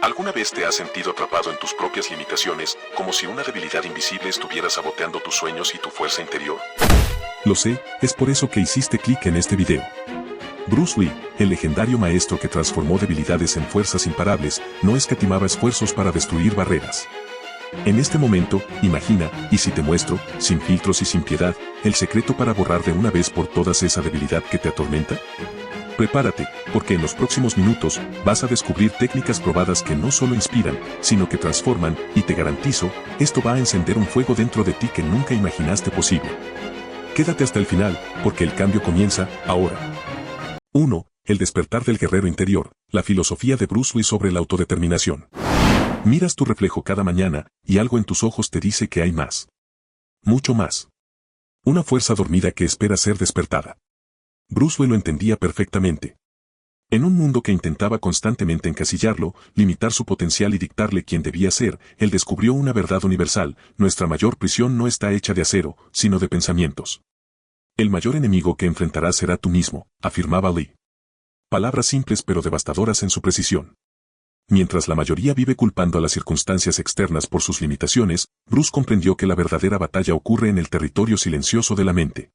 ¿Alguna vez te has sentido atrapado en tus propias limitaciones, como si una debilidad invisible estuviera saboteando tus sueños y tu fuerza interior? Lo sé, es por eso que hiciste clic en este video. Bruce Lee, el legendario maestro que transformó debilidades en fuerzas imparables, no escatimaba esfuerzos para destruir barreras. En este momento, imagina, y si te muestro, sin filtros y sin piedad, el secreto para borrar de una vez por todas esa debilidad que te atormenta. Prepárate, porque en los próximos minutos vas a descubrir técnicas probadas que no solo inspiran, sino que transforman, y te garantizo, esto va a encender un fuego dentro de ti que nunca imaginaste posible. Quédate hasta el final, porque el cambio comienza ahora. 1. El despertar del guerrero interior, la filosofía de Bruce Lee sobre la autodeterminación. Miras tu reflejo cada mañana, y algo en tus ojos te dice que hay más. Mucho más. Una fuerza dormida que espera ser despertada. Bruce Lee lo entendía perfectamente. En un mundo que intentaba constantemente encasillarlo, limitar su potencial y dictarle quién debía ser, él descubrió una verdad universal: nuestra mayor prisión no está hecha de acero, sino de pensamientos. El mayor enemigo que enfrentarás será tú mismo, afirmaba Lee. Palabras simples pero devastadoras en su precisión. Mientras la mayoría vive culpando a las circunstancias externas por sus limitaciones, Bruce comprendió que la verdadera batalla ocurre en el territorio silencioso de la mente.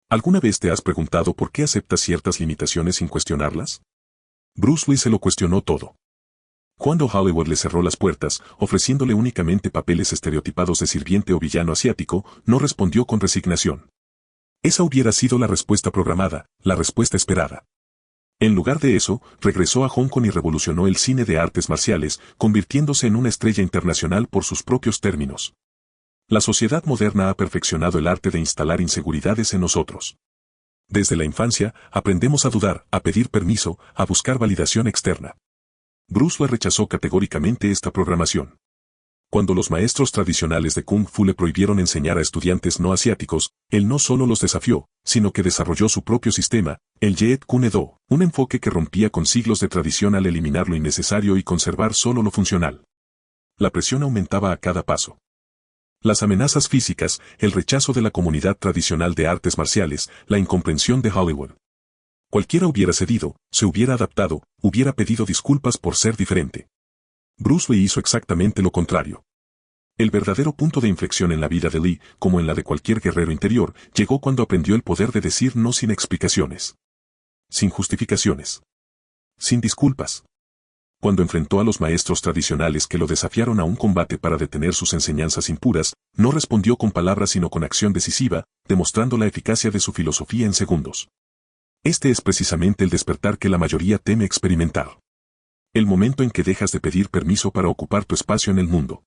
¿Alguna vez te has preguntado por qué aceptas ciertas limitaciones sin cuestionarlas? Bruce Lee se lo cuestionó todo. Cuando Hollywood le cerró las puertas, ofreciéndole únicamente papeles estereotipados de sirviente o villano asiático, no respondió con resignación. Esa hubiera sido la respuesta programada, la respuesta esperada. En lugar de eso, regresó a Hong Kong y revolucionó el cine de artes marciales, convirtiéndose en una estrella internacional por sus propios términos. La sociedad moderna ha perfeccionado el arte de instalar inseguridades en nosotros. Desde la infancia, aprendemos a dudar, a pedir permiso, a buscar validación externa. Bruce Lee rechazó categóricamente esta programación. Cuando los maestros tradicionales de Kung Fu le prohibieron enseñar a estudiantes no asiáticos, él no solo los desafió, sino que desarrolló su propio sistema, el Jeet Kune Do, un enfoque que rompía con siglos de tradición al eliminar lo innecesario y conservar solo lo funcional. La presión aumentaba a cada paso. Las amenazas físicas, el rechazo de la comunidad tradicional de artes marciales, la incomprensión de Hollywood. Cualquiera hubiera cedido, se hubiera adaptado, hubiera pedido disculpas por ser diferente. Bruce Lee hizo exactamente lo contrario. El verdadero punto de inflexión en la vida de Lee, como en la de cualquier guerrero interior, llegó cuando aprendió el poder de decir no sin explicaciones. Sin justificaciones. Sin disculpas. Cuando enfrentó a los maestros tradicionales que lo desafiaron a un combate para detener sus enseñanzas impuras, no respondió con palabras sino con acción decisiva, demostrando la eficacia de su filosofía en segundos. Este es precisamente el despertar que la mayoría teme experimentar. El momento en que dejas de pedir permiso para ocupar tu espacio en el mundo.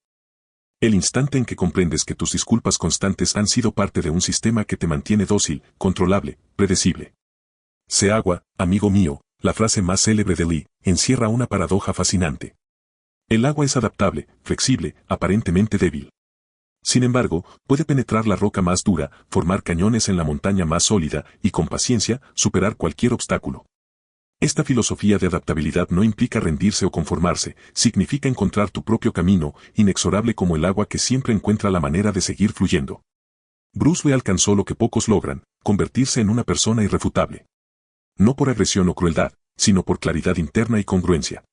El instante en que comprendes que tus disculpas constantes han sido parte de un sistema que te mantiene dócil, controlable, predecible. Sé agua, amigo mío, la frase más célebre de Lee, encierra una paradoja fascinante. El agua es adaptable, flexible, aparentemente débil. Sin embargo, puede penetrar la roca más dura, formar cañones en la montaña más sólida, y con paciencia, superar cualquier obstáculo. Esta filosofía de adaptabilidad no implica rendirse o conformarse, significa encontrar tu propio camino, inexorable como el agua que siempre encuentra la manera de seguir fluyendo. Bruce Lee alcanzó lo que pocos logran, convertirse en una persona irrefutable. No por agresión o crueldad, sino por claridad interna y congruencia.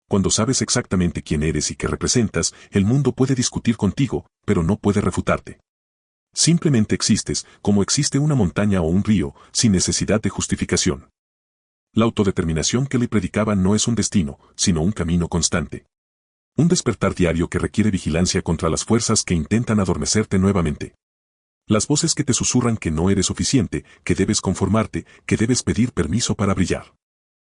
Cuando sabes exactamente quién eres y qué representas, el mundo puede discutir contigo, pero no puede refutarte. Simplemente existes, como existe una montaña o un río, sin necesidad de justificación. La autodeterminación que Lee predicaba no es un destino, sino un camino constante. Un despertar diario que requiere vigilancia contra las fuerzas que intentan adormecerte nuevamente. Las voces que te susurran que no eres suficiente, que debes conformarte, que debes pedir permiso para brillar.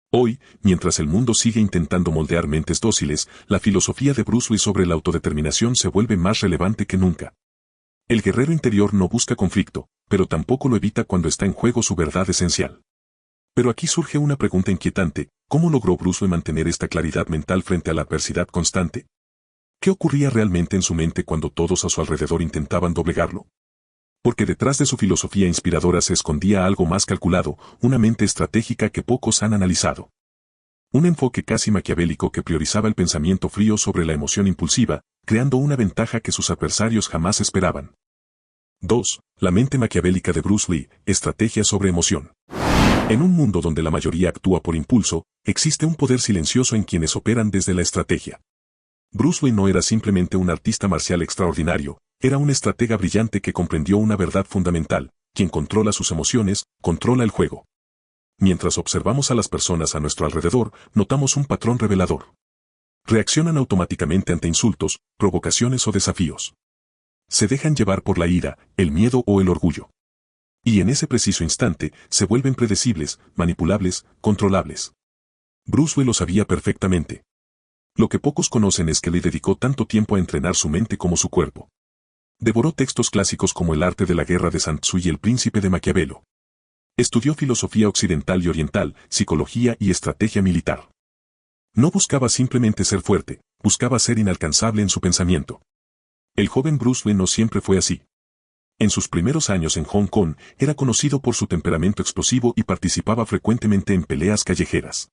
Hoy, mientras el mundo sigue intentando moldear mentes dóciles, la filosofía de Bruce Lee sobre la autodeterminación se vuelve más relevante que nunca. El guerrero interior no busca conflicto, pero tampoco lo evita cuando está en juego su verdad esencial. Pero aquí surge una pregunta inquietante: ¿cómo logró Bruce Lee mantener esta claridad mental frente a la adversidad constante? ¿Qué ocurría realmente en su mente cuando todos a su alrededor intentaban doblegarlo? Porque detrás de su filosofía inspiradora se escondía algo más calculado, una mente estratégica que pocos han analizado. Un enfoque casi maquiavélico que priorizaba el pensamiento frío sobre la emoción impulsiva, creando una ventaja que sus adversarios jamás esperaban. 2. La mente maquiavélica de Bruce Lee, estrategia sobre emoción. En un mundo donde la mayoría actúa por impulso, existe un poder silencioso en quienes operan desde la estrategia. Bruce Lee no era simplemente un artista marcial extraordinario, era un estratega brillante que comprendió una verdad fundamental: quien controla sus emociones, controla el juego. Mientras observamos a las personas a nuestro alrededor, notamos un patrón revelador. Reaccionan automáticamente ante insultos, provocaciones o desafíos. Se dejan llevar por la ira, el miedo o el orgullo. Y en ese preciso instante, se vuelven predecibles, manipulables, controlables. Bruce Lee lo sabía perfectamente. Lo que pocos conocen es que le dedicó tanto tiempo a entrenar su mente como su cuerpo. Devoró textos clásicos como El arte de la guerra de Sun Tzu y El príncipe de Maquiavelo. Estudió filosofía occidental y oriental, psicología y estrategia militar. No buscaba simplemente ser fuerte, buscaba ser inalcanzable en su pensamiento. El joven Bruce Lee no siempre fue así. En sus primeros años en Hong Kong, era conocido por su temperamento explosivo y participaba frecuentemente en peleas callejeras.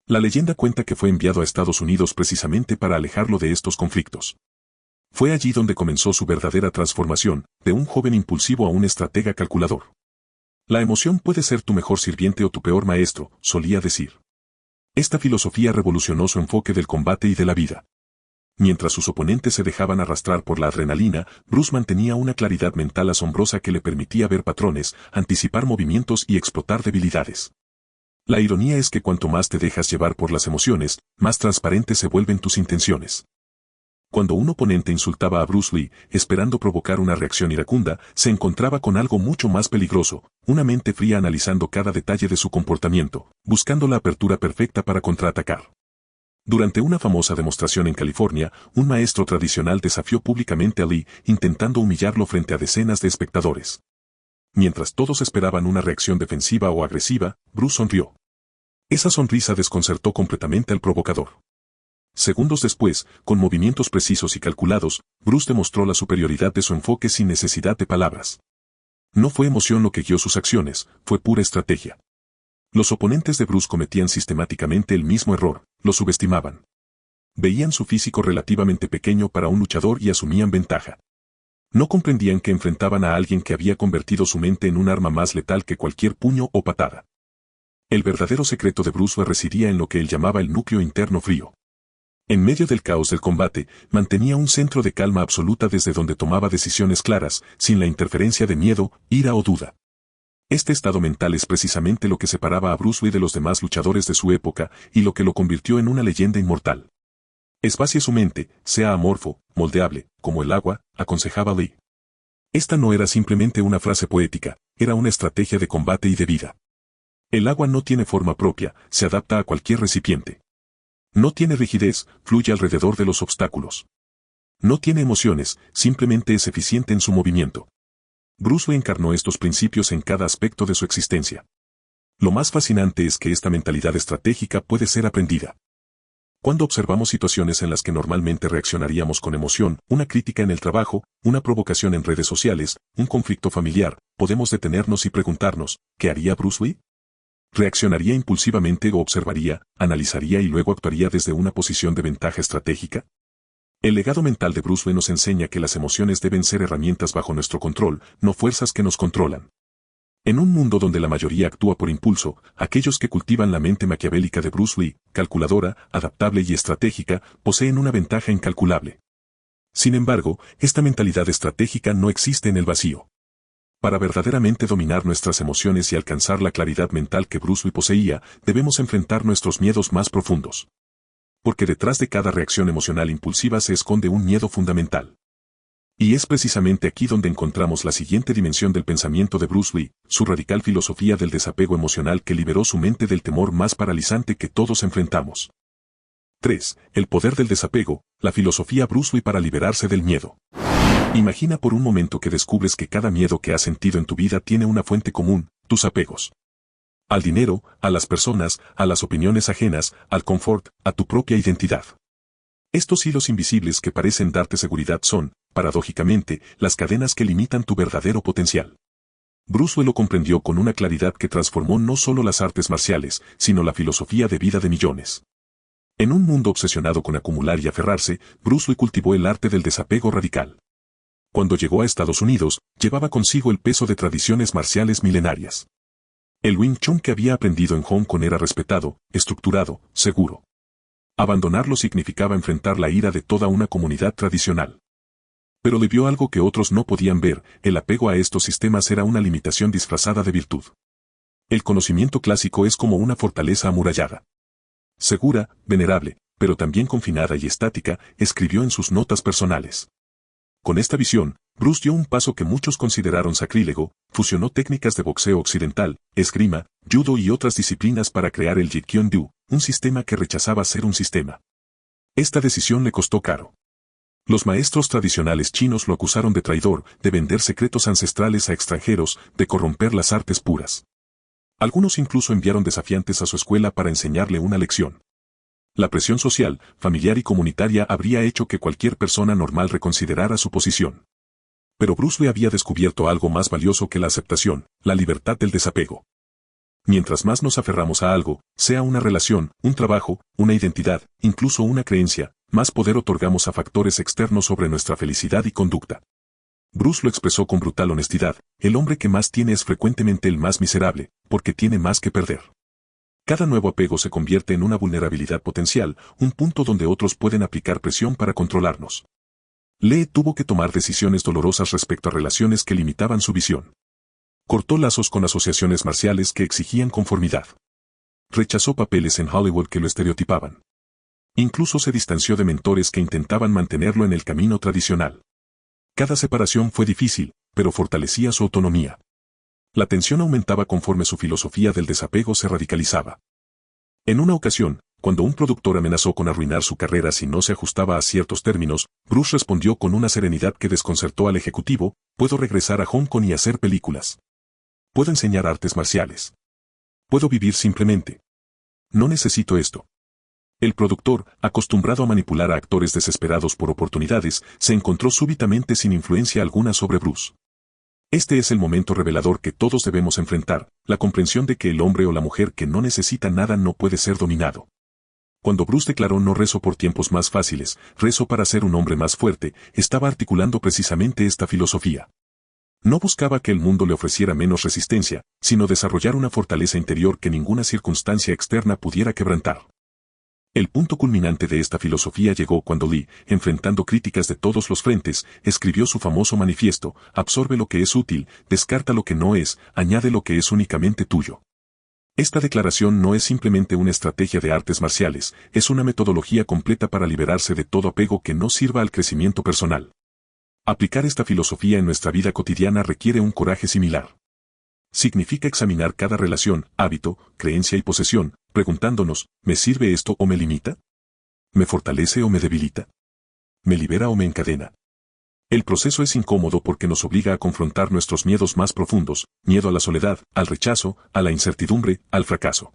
La leyenda cuenta que fue enviado a Estados Unidos precisamente para alejarlo de estos conflictos. Fue allí donde comenzó su verdadera transformación, de un joven impulsivo a un estratega calculador. La emoción puede ser tu mejor sirviente o tu peor maestro, solía decir. Esta filosofía revolucionó su enfoque del combate y de la vida. Mientras sus oponentes se dejaban arrastrar por la adrenalina, Bruce mantenía una claridad mental asombrosa que le permitía ver patrones, anticipar movimientos y explotar debilidades. La ironía es que cuanto más te dejas llevar por las emociones, más transparentes se vuelven tus intenciones. Cuando un oponente insultaba a Bruce Lee, esperando provocar una reacción iracunda, se encontraba con algo mucho más peligroso: una mente fría analizando cada detalle de su comportamiento, buscando la apertura perfecta para contraatacar. Durante una famosa demostración en California, un maestro tradicional desafió públicamente a Lee, intentando humillarlo frente a decenas de espectadores. Mientras todos esperaban una reacción defensiva o agresiva, Bruce sonrió. Esa sonrisa desconcertó completamente al provocador. Segundos después, con movimientos precisos y calculados, Bruce demostró la superioridad de su enfoque sin necesidad de palabras. No fue emoción lo que guió sus acciones, fue pura estrategia. Los oponentes de Bruce cometían sistemáticamente el mismo error: lo subestimaban. Veían su físico relativamente pequeño para un luchador y asumían ventaja. No comprendían que enfrentaban a alguien que había convertido su mente en un arma más letal que cualquier puño o patada. El verdadero secreto de Bruce Lee residía en lo que él llamaba el núcleo interno frío. En medio del caos del combate, mantenía un centro de calma absoluta desde donde tomaba decisiones claras, sin la interferencia de miedo, ira o duda. Este estado mental es precisamente lo que separaba a Bruce Lee de los demás luchadores de su época y lo que lo convirtió en una leyenda inmortal. Espacie su mente, sea amorfo, moldeable, como el agua, aconsejaba Lee. Esta no era simplemente una frase poética, era una estrategia de combate y de vida. El agua no tiene forma propia, se adapta a cualquier recipiente. No tiene rigidez, fluye alrededor de los obstáculos. No tiene emociones, simplemente es eficiente en su movimiento. Bruce Lee encarnó estos principios en cada aspecto de su existencia. Lo más fascinante es que esta mentalidad estratégica puede ser aprendida. Cuando observamos situaciones en las que normalmente reaccionaríamos con emoción, una crítica en el trabajo, una provocación en redes sociales, un conflicto familiar, podemos detenernos y preguntarnos: ¿qué haría Bruce Lee? ¿Reaccionaría impulsivamente o observaría, analizaría y luego actuaría desde una posición de ventaja estratégica? El legado mental de Bruce Lee nos enseña que las emociones deben ser herramientas bajo nuestro control, no fuerzas que nos controlan. En un mundo donde la mayoría actúa por impulso, aquellos que cultivan la mente maquiavélica de Bruce Lee, calculadora, adaptable y estratégica, poseen una ventaja incalculable. Sin embargo, esta mentalidad estratégica no existe en el vacío. Para verdaderamente dominar nuestras emociones y alcanzar la claridad mental que Bruce Lee poseía, debemos enfrentar nuestros miedos más profundos. Porque detrás de cada reacción emocional impulsiva se esconde un miedo fundamental. Y es precisamente aquí donde encontramos la siguiente dimensión del pensamiento de Bruce Lee, su radical filosofía del desapego emocional que liberó su mente del temor más paralizante que todos enfrentamos. 3. El poder del desapego, la filosofía Bruce Lee para liberarse del miedo. Imagina por un momento que descubres que cada miedo que has sentido en tu vida tiene una fuente común: tus apegos. Al dinero, a las personas, a las opiniones ajenas, al confort, a tu propia identidad. Estos hilos invisibles que parecen darte seguridad son, paradójicamente, las cadenas que limitan tu verdadero potencial. Bruce Lee lo comprendió con una claridad que transformó no solo las artes marciales, sino la filosofía de vida de millones. En un mundo obsesionado con acumular y aferrarse, Bruce Lee cultivó el arte del desapego radical. Cuando llegó a Estados Unidos, llevaba consigo el peso de tradiciones marciales milenarias. El Wing Chun que había aprendido en Hong Kong era respetado, estructurado, seguro. Abandonarlo significaba enfrentar la ira de toda una comunidad tradicional. Pero le vio algo que otros no podían ver: el apego a estos sistemas era una limitación disfrazada de virtud. El conocimiento clásico es como una fortaleza amurallada. Segura, venerable, pero también confinada y estática, escribió en sus notas personales. Con esta visión, Bruce dio un paso que muchos consideraron sacrílego: fusionó técnicas de boxeo occidental, esgrima, judo y otras disciplinas para crear el Jeet Kune Do, un sistema que rechazaba ser un sistema. Esta decisión le costó caro. Los maestros tradicionales chinos lo acusaron de traidor, de vender secretos ancestrales a extranjeros, de corromper las artes puras. Algunos incluso enviaron desafiantes a su escuela para enseñarle una lección. La presión social, familiar y comunitaria habría hecho que cualquier persona normal reconsiderara su posición. Pero Bruce Lee había descubierto algo más valioso que la aceptación: la libertad del desapego. Mientras más nos aferramos a algo, sea una relación, un trabajo, una identidad, incluso una creencia, más poder otorgamos a factores externos sobre nuestra felicidad y conducta. Bruce lo expresó con brutal honestidad: el hombre que más tiene es frecuentemente el más miserable, porque tiene más que perder. Cada nuevo apego se convierte en una vulnerabilidad potencial, un punto donde otros pueden aplicar presión para controlarnos. Lee tuvo que tomar decisiones dolorosas respecto a relaciones que limitaban su visión. Cortó lazos con asociaciones marciales que exigían conformidad. Rechazó papeles en Hollywood que lo estereotipaban. Incluso se distanció de mentores que intentaban mantenerlo en el camino tradicional. Cada separación fue difícil, pero fortalecía su autonomía. La tensión aumentaba conforme su filosofía del desapego se radicalizaba. En una ocasión, cuando un productor amenazó con arruinar su carrera si no se ajustaba a ciertos términos, Bruce respondió con una serenidad que desconcertó al ejecutivo: puedo regresar a Hong Kong y hacer películas. Puedo enseñar artes marciales. Puedo vivir simplemente. No necesito esto. El productor, acostumbrado a manipular a actores desesperados por oportunidades, se encontró súbitamente sin influencia alguna sobre Bruce. Este es el momento revelador que todos debemos enfrentar: la comprensión de que el hombre o la mujer que no necesita nada no puede ser dominado. Cuando Bruce declaró no rezo por tiempos más fáciles, rezo para ser un hombre más fuerte, estaba articulando precisamente esta filosofía. No buscaba que el mundo le ofreciera menos resistencia, sino desarrollar una fortaleza interior que ninguna circunstancia externa pudiera quebrantar. El punto culminante de esta filosofía llegó cuando Lee, enfrentando críticas de todos los frentes, escribió su famoso manifiesto: absorbe lo que es útil, descarta lo que no es, añade lo que es únicamente tuyo. Esta declaración no es simplemente una estrategia de artes marciales, es una metodología completa para liberarse de todo apego que no sirva al crecimiento personal. Aplicar esta filosofía en nuestra vida cotidiana requiere un coraje similar. Significa examinar cada relación, hábito, creencia y posesión, preguntándonos: ¿me sirve esto o me limita? ¿Me fortalece o me debilita? ¿Me libera o me encadena? El proceso es incómodo porque nos obliga a confrontar nuestros miedos más profundos: miedo a la soledad, al rechazo, a la incertidumbre, al fracaso.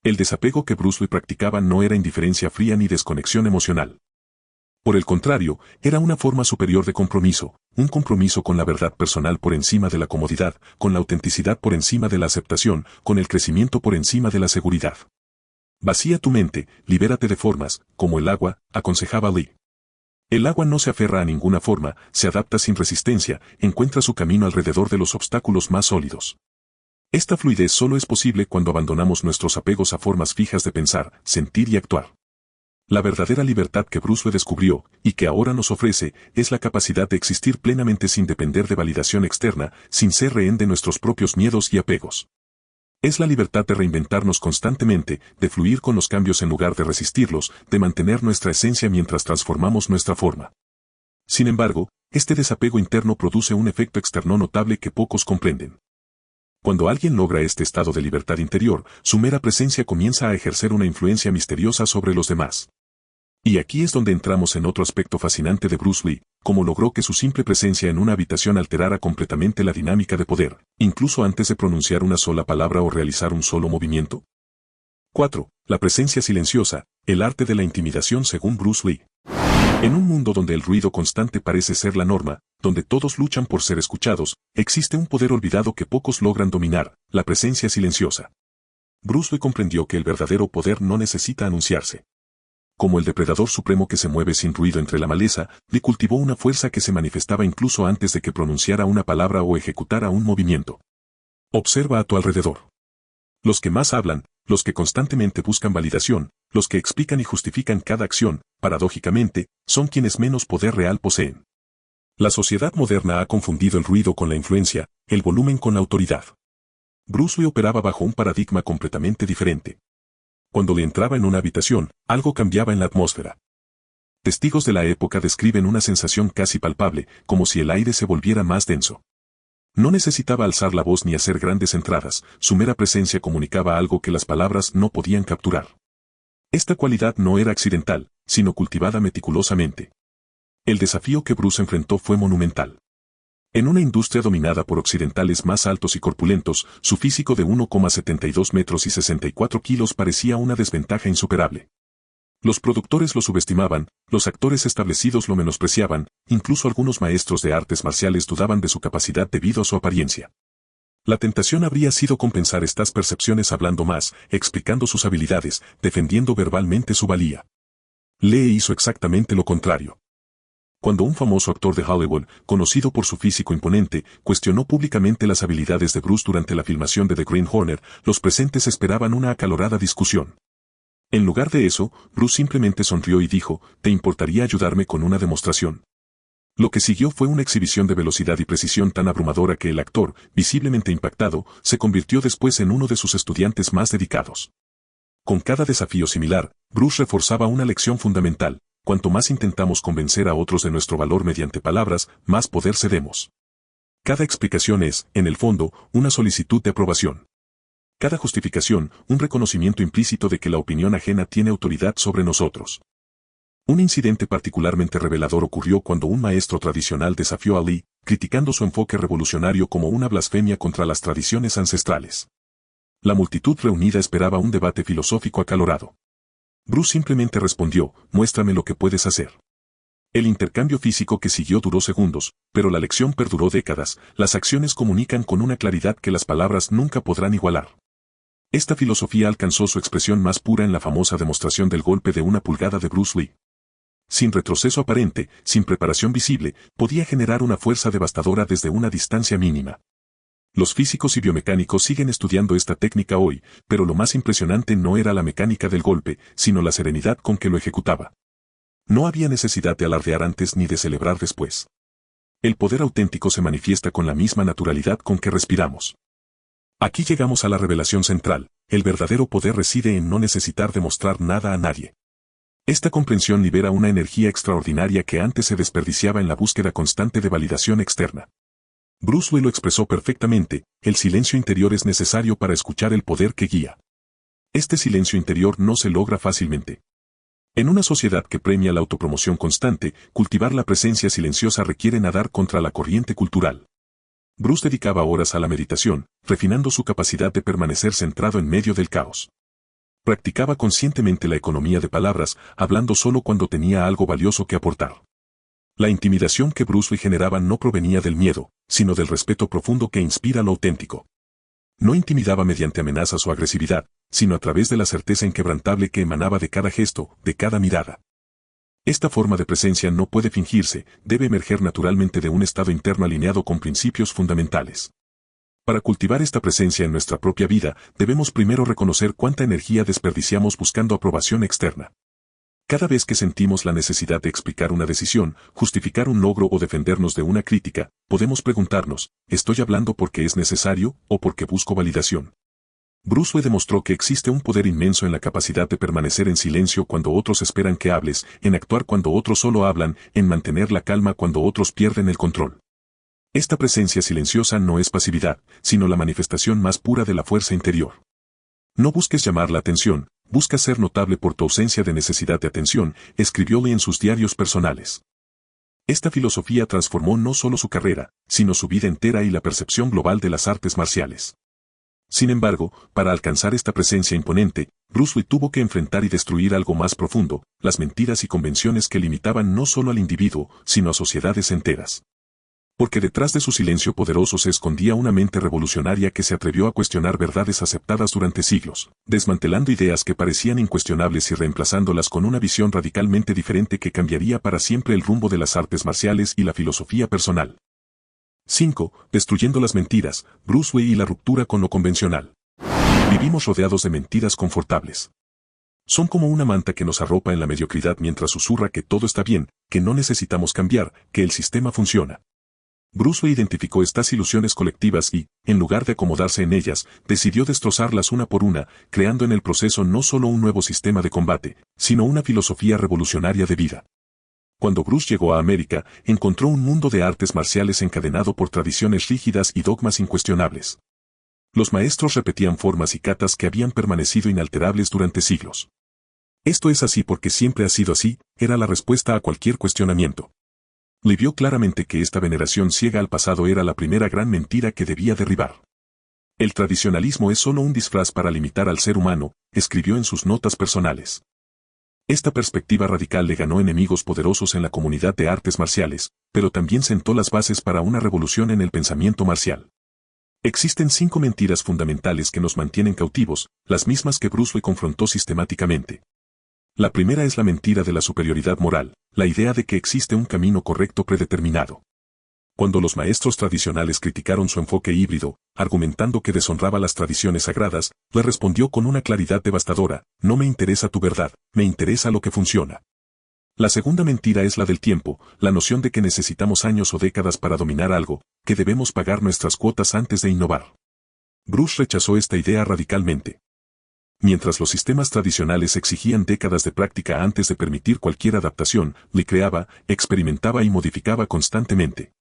El desapego que Bruce Lee practicaba no era indiferencia fría ni desconexión emocional. Por el contrario, era una forma superior de compromiso, un compromiso con la verdad personal por encima de la comodidad, con la autenticidad por encima de la aceptación, con el crecimiento por encima de la seguridad. Vacía tu mente, libérate de formas, como el agua, aconsejaba Lee. El agua no se aferra a ninguna forma, se adapta sin resistencia, encuentra su camino alrededor de los obstáculos más sólidos. Esta fluidez solo es posible cuando abandonamos nuestros apegos a formas fijas de pensar, sentir y actuar. La verdadera libertad que Bruce Lee descubrió, y que ahora nos ofrece, es la capacidad de existir plenamente sin depender de validación externa, sin ser rehén de nuestros propios miedos y apegos. Es la libertad de reinventarnos constantemente, de fluir con los cambios en lugar de resistirlos, de mantener nuestra esencia mientras transformamos nuestra forma. Sin embargo, este desapego interno produce un efecto externo notable que pocos comprenden. Cuando alguien logra este estado de libertad interior, su mera presencia comienza a ejercer una influencia misteriosa sobre los demás. Y aquí es donde entramos en otro aspecto fascinante de Bruce Lee: cómo logró que su simple presencia en una habitación alterara completamente la dinámica de poder, incluso antes de pronunciar una sola palabra o realizar un solo movimiento. 4. La presencia silenciosa, el arte de la intimidación según Bruce Lee. En un mundo donde el ruido constante parece ser la norma, donde todos luchan por ser escuchados, existe un poder olvidado que pocos logran dominar: la presencia silenciosa. Bruce Lee comprendió que el verdadero poder no necesita anunciarse. Como el depredador supremo que se mueve sin ruido entre la maleza, Lee cultivó una fuerza que se manifestaba incluso antes de que pronunciara una palabra o ejecutara un movimiento. Observa a tu alrededor. Los que más hablan, los que constantemente buscan validación, los que explican y justifican cada acción, paradójicamente, son quienes menos poder real poseen. La sociedad moderna ha confundido el ruido con la influencia, el volumen con la autoridad. Bruce Lee operaba bajo un paradigma completamente diferente. Cuando le entraba en una habitación, algo cambiaba en la atmósfera. Testigos de la época describen una sensación casi palpable, como si el aire se volviera más denso. No necesitaba alzar la voz ni hacer grandes entradas, su mera presencia comunicaba algo que las palabras no podían capturar. Esta cualidad no era accidental, sino cultivada meticulosamente. El desafío que Bruce enfrentó fue monumental. En una industria dominada por occidentales más altos y corpulentos, su físico de 1,72 metros y 64 kilos parecía una desventaja insuperable. Los productores lo subestimaban, los actores establecidos lo menospreciaban, incluso algunos maestros de artes marciales dudaban de su capacidad debido a su apariencia. La tentación habría sido compensar estas percepciones hablando más, explicando sus habilidades, defendiendo verbalmente su valía. Lee hizo exactamente lo contrario. Cuando un famoso actor de Hollywood, conocido por su físico imponente, cuestionó públicamente las habilidades de Bruce durante la filmación de The Green Hornet, los presentes esperaban una acalorada discusión. En lugar de eso, Bruce simplemente sonrió y dijo, ¿te importaría ayudarme con una demostración? Lo que siguió fue una exhibición de velocidad y precisión tan abrumadora que el actor, visiblemente impactado, se convirtió después en uno de sus estudiantes más dedicados. Con cada desafío similar, Bruce reforzaba una lección fundamental: cuanto más intentamos convencer a otros de nuestro valor mediante palabras, más poder cedemos. Cada explicación es, en el fondo, una solicitud de aprobación. Cada justificación, un reconocimiento implícito de que la opinión ajena tiene autoridad sobre nosotros. Un incidente particularmente revelador ocurrió cuando un maestro tradicional desafió a Lee, criticando su enfoque revolucionario como una blasfemia contra las tradiciones ancestrales. La multitud reunida esperaba un debate filosófico acalorado. Bruce simplemente respondió, muéstrame lo que puedes hacer. El intercambio físico que siguió duró segundos, pero la lección perduró décadas. Las acciones comunican con una claridad que las palabras nunca podrán igualar. Esta filosofía alcanzó su expresión más pura en la famosa demostración del golpe de 1 pulgada de Bruce Lee. Sin retroceso aparente, sin preparación visible, podía generar una fuerza devastadora desde una distancia mínima. Los físicos y biomecánicos siguen estudiando esta técnica hoy, pero lo más impresionante no era la mecánica del golpe, sino la serenidad con que lo ejecutaba. No había necesidad de alardear antes ni de celebrar después. El poder auténtico se manifiesta con la misma naturalidad con que respiramos. Aquí llegamos a la revelación central: el verdadero poder reside en no necesitar demostrar nada a nadie. Esta comprensión libera una energía extraordinaria que antes se desperdiciaba en la búsqueda constante de validación externa. Bruce Lee lo expresó perfectamente: el silencio interior es necesario para escuchar el poder que guía. Este silencio interior no se logra fácilmente. En una sociedad que premia la autopromoción constante, cultivar la presencia silenciosa requiere nadar contra la corriente cultural. Bruce dedicaba horas a la meditación, refinando su capacidad de permanecer centrado en medio del caos. Practicaba conscientemente la economía de palabras, hablando solo cuando tenía algo valioso que aportar. La intimidación que Bruce Lee generaba no provenía del miedo, sino del respeto profundo que inspira lo auténtico. No intimidaba mediante amenazas o agresividad, sino a través de la certeza inquebrantable que emanaba de cada gesto, de cada mirada. Esta forma de presencia no puede fingirse, debe emerger naturalmente de un estado interno alineado con principios fundamentales. Para cultivar esta presencia en nuestra propia vida, debemos primero reconocer cuánta energía desperdiciamos buscando aprobación externa. Cada vez que sentimos la necesidad de explicar una decisión, justificar un logro o defendernos de una crítica, podemos preguntarnos, ¿estoy hablando porque es necesario o porque busco validación? Bruce Lee demostró que existe un poder inmenso en la capacidad de permanecer en silencio cuando otros esperan que hables, en actuar cuando otros solo hablan, en mantener la calma cuando otros pierden el control. Esta presencia silenciosa no es pasividad, sino la manifestación más pura de la fuerza interior. No busques llamar la atención, busca ser notable por tu ausencia de necesidad de atención, escribió Lee en sus diarios personales. Esta filosofía transformó no solo su carrera, sino su vida entera y la percepción global de las artes marciales. Sin embargo, para alcanzar esta presencia imponente, Bruce Lee tuvo que enfrentar y destruir algo más profundo: las mentiras y convenciones que limitaban no solo al individuo, sino a sociedades enteras. Porque detrás de su silencio poderoso se escondía una mente revolucionaria que se atrevió a cuestionar verdades aceptadas durante siglos, desmantelando ideas que parecían incuestionables y reemplazándolas con una visión radicalmente diferente que cambiaría para siempre el rumbo de las artes marciales y la filosofía personal. 5. Destruyendo las mentiras, Bruce Lee y la ruptura con lo convencional. Vivimos rodeados de mentiras confortables. Son como una manta que nos arropa en la mediocridad mientras susurra que todo está bien, que no necesitamos cambiar, que el sistema funciona. Bruce Lee identificó estas ilusiones colectivas y, en lugar de acomodarse en ellas, decidió destrozarlas una por una, creando en el proceso no solo un nuevo sistema de combate, sino una filosofía revolucionaria de vida. Cuando Bruce llegó a América, encontró un mundo de artes marciales encadenado por tradiciones rígidas y dogmas incuestionables. Los maestros repetían formas y katas que habían permanecido inalterables durante siglos. Esto es así porque siempre ha sido así, era la respuesta a cualquier cuestionamiento. Lee vio claramente que esta veneración ciega al pasado era la primera gran mentira que debía derribar. El tradicionalismo es solo un disfraz para limitar al ser humano, escribió en sus notas personales. Esta perspectiva radical le ganó enemigos poderosos en la comunidad de artes marciales, pero también sentó las bases para una revolución en el pensamiento marcial. Existen 5 mentiras fundamentales que nos mantienen cautivos, las mismas que Bruce Lee confrontó sistemáticamente. La primera es la mentira de la superioridad moral, la idea de que existe un camino correcto predeterminado. Cuando los maestros tradicionales criticaron su enfoque híbrido, argumentando que deshonraba las tradiciones sagradas, le respondió con una claridad devastadora: no me interesa tu verdad, me interesa lo que funciona. La segunda mentira es la del tiempo, la noción de que necesitamos años o décadas para dominar algo, que debemos pagar nuestras cuotas antes de innovar. Bruce rechazó esta idea radicalmente. Mientras los sistemas tradicionales exigían décadas de práctica antes de permitir cualquier adaptación, Lee creaba, experimentaba y modificaba constantemente.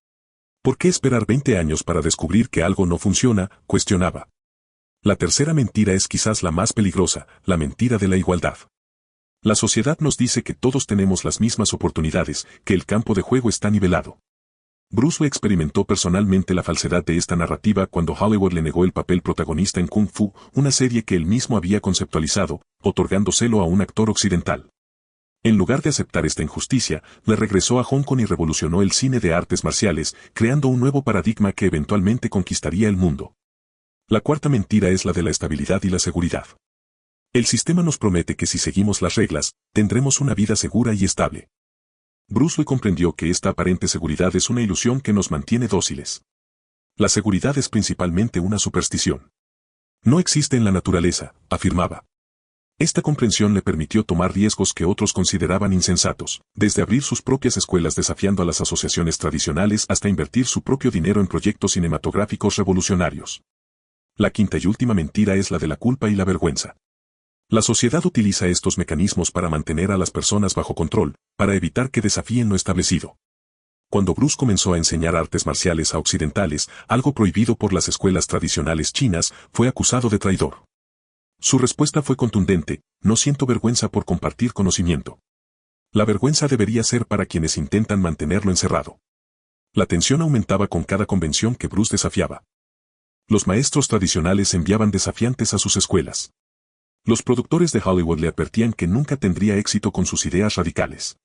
¿Por qué esperar 20 años para descubrir que algo no funciona?, cuestionaba. La tercera mentira es quizás la más peligrosa, la mentira de la igualdad. La sociedad nos dice que todos tenemos las mismas oportunidades, que el campo de juego está nivelado. Bruce Lee experimentó personalmente la falsedad de esta narrativa cuando Hollywood le negó el papel protagonista en Kung Fu, una serie que él mismo había conceptualizado, otorgándoselo a un actor occidental. En lugar de aceptar esta injusticia, le regresó a Hong Kong y revolucionó el cine de artes marciales, creando un nuevo paradigma que eventualmente conquistaría el mundo. La cuarta mentira es la de la estabilidad y la seguridad. El sistema nos promete que si seguimos las reglas, tendremos una vida segura y estable. Bruce Lee comprendió que esta aparente seguridad es una ilusión que nos mantiene dóciles. La seguridad es principalmente una superstición. No existe en la naturaleza, afirmaba. Esta comprensión le permitió tomar riesgos que otros consideraban insensatos, desde abrir sus propias escuelas desafiando a las asociaciones tradicionales hasta invertir su propio dinero en proyectos cinematográficos revolucionarios. La quinta y última mentira es la de la culpa y la vergüenza. La sociedad utiliza estos mecanismos para mantener a las personas bajo control, para evitar que desafíen lo establecido. Cuando Bruce comenzó a enseñar artes marciales a occidentales, algo prohibido por las escuelas tradicionales chinas, fue acusado de traidor. Su respuesta fue contundente: no siento vergüenza por compartir conocimiento. La vergüenza debería ser para quienes intentan mantenerlo encerrado. La tensión aumentaba con cada convención que Bruce desafiaba. Los maestros tradicionales enviaban desafiantes a sus escuelas. Los productores de Hollywood le advertían que nunca tendría éxito con sus ideas radicales.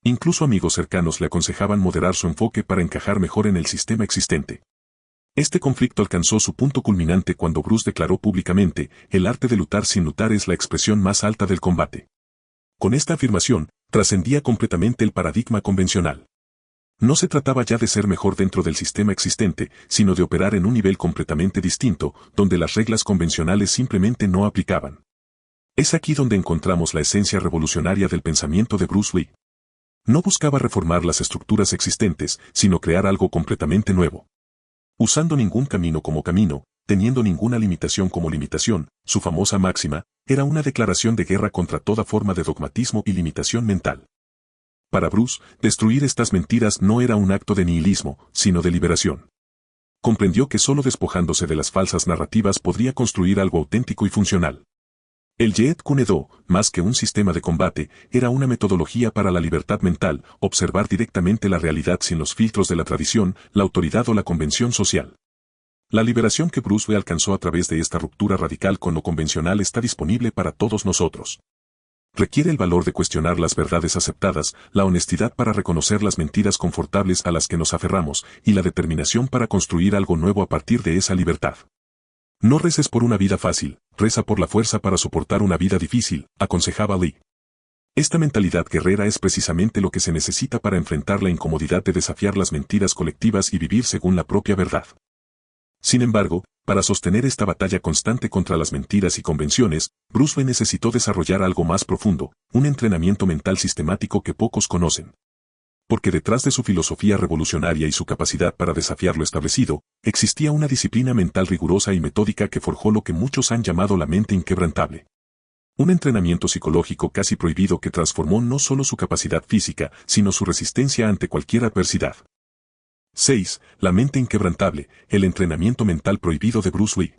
Incluso amigos cercanos le aconsejaban moderar su enfoque para encajar mejor en el sistema existente. Este conflicto alcanzó su punto culminante cuando Bruce declaró públicamente: el arte de luchar sin luchar es la expresión más alta del combate. Con esta afirmación, trascendía completamente el paradigma convencional. No se trataba ya de ser mejor dentro del sistema existente, sino de operar en un nivel completamente distinto, donde las reglas convencionales simplemente no aplicaban. Es aquí donde encontramos la esencia revolucionaria del pensamiento de Bruce Lee. No buscaba reformar las estructuras existentes, sino crear algo completamente nuevo. Usando ningún camino como camino, teniendo ninguna limitación como limitación, su famosa máxima, era una declaración de guerra contra toda forma de dogmatismo y limitación mental. Para Bruce, destruir estas mentiras no era un acto de nihilismo, sino de liberación. Comprendió que solo despojándose de las falsas narrativas podría construir algo auténtico y funcional. El Jeet Kune Do, más que un sistema de combate, era una metodología para la libertad mental, observar directamente la realidad sin los filtros de la tradición, la autoridad o la convención social. La liberación que Bruce Lee alcanzó a través de esta ruptura radical con lo convencional está disponible para todos nosotros. Requiere el valor de cuestionar las verdades aceptadas, la honestidad para reconocer las mentiras confortables a las que nos aferramos, y la determinación para construir algo nuevo a partir de esa libertad. No reces por una vida fácil, reza por la fuerza para soportar una vida difícil, aconsejaba Lee. Esta mentalidad guerrera es precisamente lo que se necesita para enfrentar la incomodidad de desafiar las mentiras colectivas y vivir según la propia verdad. Sin embargo, para sostener esta batalla constante contra las mentiras y convenciones, Bruce Lee necesitó desarrollar algo más profundo, un entrenamiento mental sistemático que pocos conocen. Porque detrás de su filosofía revolucionaria y su capacidad para desafiar lo establecido, existía una disciplina mental rigurosa y metódica que forjó lo que muchos han llamado la mente inquebrantable. Un entrenamiento psicológico casi prohibido que transformó no solo su capacidad física, sino su resistencia ante cualquier adversidad. 6. La mente inquebrantable, el entrenamiento mental prohibido de Bruce Lee.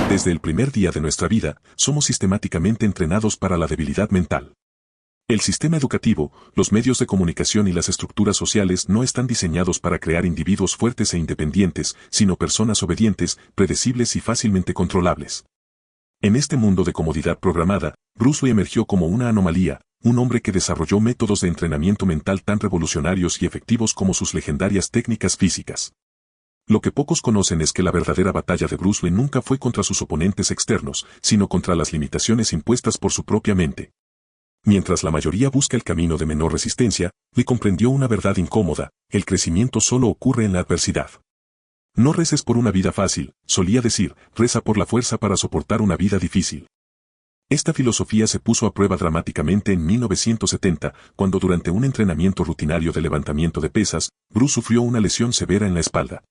Desde el primer día de nuestra vida, somos sistemáticamente entrenados para la debilidad mental. El sistema educativo, los medios de comunicación y las estructuras sociales no están diseñados para crear individuos fuertes e independientes, sino personas obedientes, predecibles y fácilmente controlables. En este mundo de comodidad programada, Bruce Lee emergió como una anomalía, un hombre que desarrolló métodos de entrenamiento mental tan revolucionarios y efectivos como sus legendarias técnicas físicas. Lo que pocos conocen es que la verdadera batalla de Bruce Lee nunca fue contra sus oponentes externos, sino contra las limitaciones impuestas por su propia mente. Mientras la mayoría busca el camino de menor resistencia, Lee comprendió una verdad incómoda: el crecimiento solo ocurre en la adversidad. No reces por una vida fácil, solía decir, reza por la fuerza para soportar una vida difícil. Esta filosofía se puso a prueba dramáticamente en 1970, cuando durante un entrenamiento rutinario de levantamiento de pesas, Bruce sufrió una lesión severa en la espalda.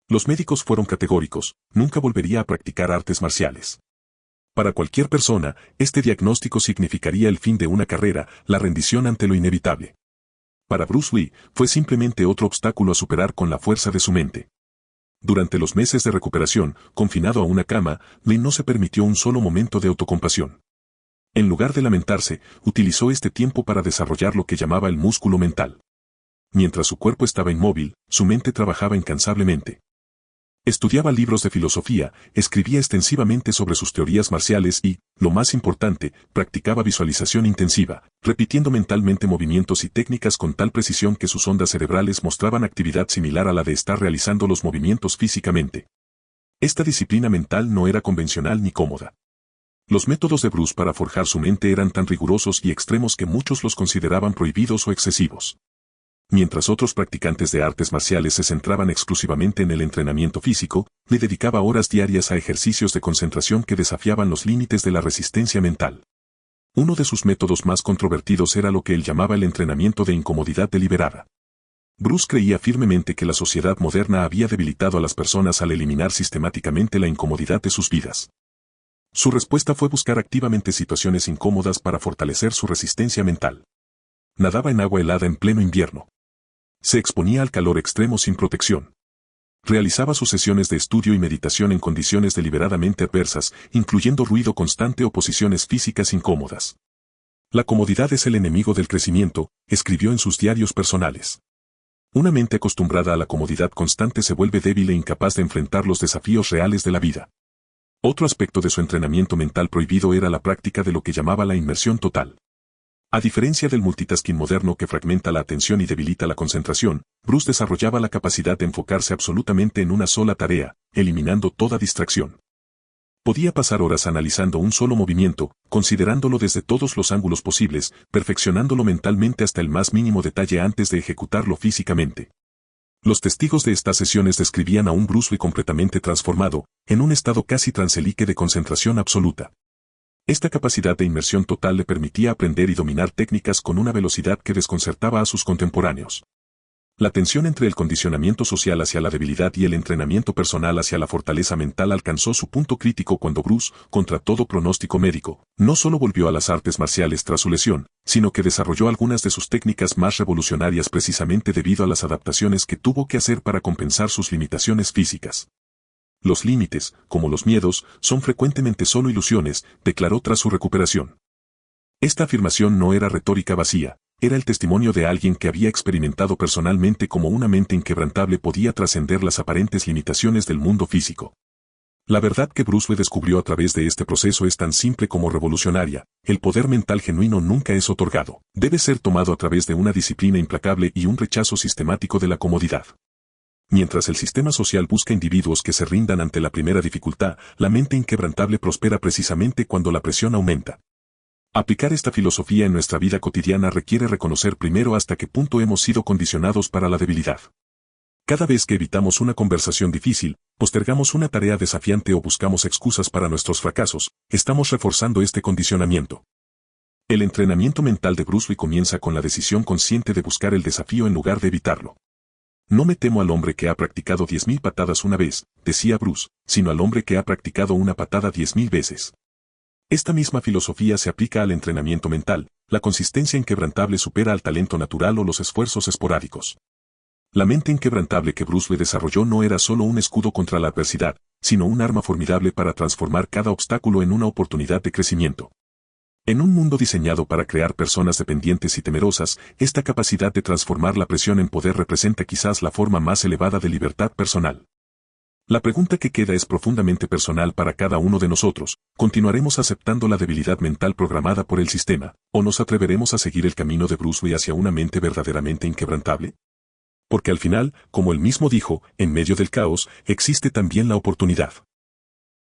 Los médicos fueron categóricos: nunca volvería a practicar artes marciales. Para cualquier persona, este diagnóstico significaría el fin de una carrera, la rendición ante lo inevitable. Para Bruce Lee, fue simplemente otro obstáculo a superar con la fuerza de su mente. Durante los meses de recuperación, confinado a una cama, Lee no se permitió un solo momento de autocompasión. En lugar de lamentarse, utilizó este tiempo para desarrollar lo que llamaba el músculo mental. Mientras su cuerpo estaba inmóvil, su mente trabajaba incansablemente. Estudiaba libros de filosofía, escribía extensivamente sobre sus teorías marciales y, lo más importante, practicaba visualización intensiva, repitiendo mentalmente movimientos y técnicas con tal precisión que sus ondas cerebrales mostraban actividad similar a la de estar realizando los movimientos físicamente. Esta disciplina mental no era convencional ni cómoda. Los métodos de Bruce para forjar su mente eran tan rigurosos y extremos que muchos los consideraban prohibidos o excesivos. Mientras otros practicantes de artes marciales se centraban exclusivamente en el entrenamiento físico, le dedicaba horas diarias a ejercicios de concentración que desafiaban los límites de la resistencia mental. Uno de sus métodos más controvertidos era lo que él llamaba el entrenamiento de incomodidad deliberada. Bruce creía firmemente que la sociedad moderna había debilitado a las personas al eliminar sistemáticamente la incomodidad de sus vidas. Su respuesta fue buscar activamente situaciones incómodas para fortalecer su resistencia mental. Nadaba en agua helada en pleno invierno. Se exponía al calor extremo sin protección. Realizaba sus sesiones de estudio y meditación en condiciones deliberadamente adversas, incluyendo ruido constante o posiciones físicas incómodas. La comodidad es el enemigo del crecimiento, escribió en sus diarios personales. Una mente acostumbrada a la comodidad constante se vuelve débil e incapaz de enfrentar los desafíos reales de la vida. Otro aspecto de su entrenamiento mental prohibido era la práctica de lo que llamaba la inmersión total. A diferencia del multitasking moderno que fragmenta la atención y debilita la concentración, Bruce desarrollaba la capacidad de enfocarse absolutamente en una sola tarea, eliminando toda distracción. Podía pasar horas analizando un solo movimiento, considerándolo desde todos los ángulos posibles, perfeccionándolo mentalmente hasta el más mínimo detalle antes de ejecutarlo físicamente. Los testigos de estas sesiones describían a un Bruce Lee completamente transformado, en un estado casi transelique de concentración absoluta. Esta capacidad de inmersión total le permitía aprender y dominar técnicas con una velocidad que desconcertaba a sus contemporáneos. La tensión entre el condicionamiento social hacia la debilidad y el entrenamiento personal hacia la fortaleza mental alcanzó su punto crítico cuando Bruce, contra todo pronóstico médico, no solo volvió a las artes marciales tras su lesión, sino que desarrolló algunas de sus técnicas más revolucionarias precisamente debido a las adaptaciones que tuvo que hacer para compensar sus limitaciones físicas. Los límites, como los miedos, son frecuentemente solo ilusiones, declaró tras su recuperación. Esta afirmación no era retórica vacía, era el testimonio de alguien que había experimentado personalmente cómo una mente inquebrantable podía trascender las aparentes limitaciones del mundo físico. La verdad que Bruce Lee descubrió a través de este proceso es tan simple como revolucionaria: el poder mental genuino nunca es otorgado, debe ser tomado a través de una disciplina implacable y un rechazo sistemático de la comodidad. Mientras el sistema social busca individuos que se rindan ante la primera dificultad, la mente inquebrantable prospera precisamente cuando la presión aumenta. Aplicar esta filosofía en nuestra vida cotidiana requiere reconocer primero hasta qué punto hemos sido condicionados para la debilidad. Cada vez que evitamos una conversación difícil, postergamos una tarea desafiante o buscamos excusas para nuestros fracasos, estamos reforzando este condicionamiento. El entrenamiento mental de Bruce Lee comienza con la decisión consciente de buscar el desafío en lugar de evitarlo. No me temo al hombre que ha practicado 10.000 patadas una vez, decía Bruce, sino al hombre que ha practicado una patada 10.000 veces. Esta misma filosofía se aplica al entrenamiento mental, la consistencia inquebrantable supera al talento natural o los esfuerzos esporádicos. La mente inquebrantable que Bruce Lee desarrolló no era solo un escudo contra la adversidad, sino un arma formidable para transformar cada obstáculo en una oportunidad de crecimiento. En un mundo diseñado para crear personas dependientes y temerosas, esta capacidad de transformar la presión en poder representa quizás la forma más elevada de libertad personal. La pregunta que queda es profundamente personal para cada uno de nosotros: ¿continuaremos aceptando la debilidad mental programada por el sistema, o nos atreveremos a seguir el camino de Bruce Lee hacia una mente verdaderamente inquebrantable? Porque al final, como él mismo dijo, en medio del caos, existe también la oportunidad.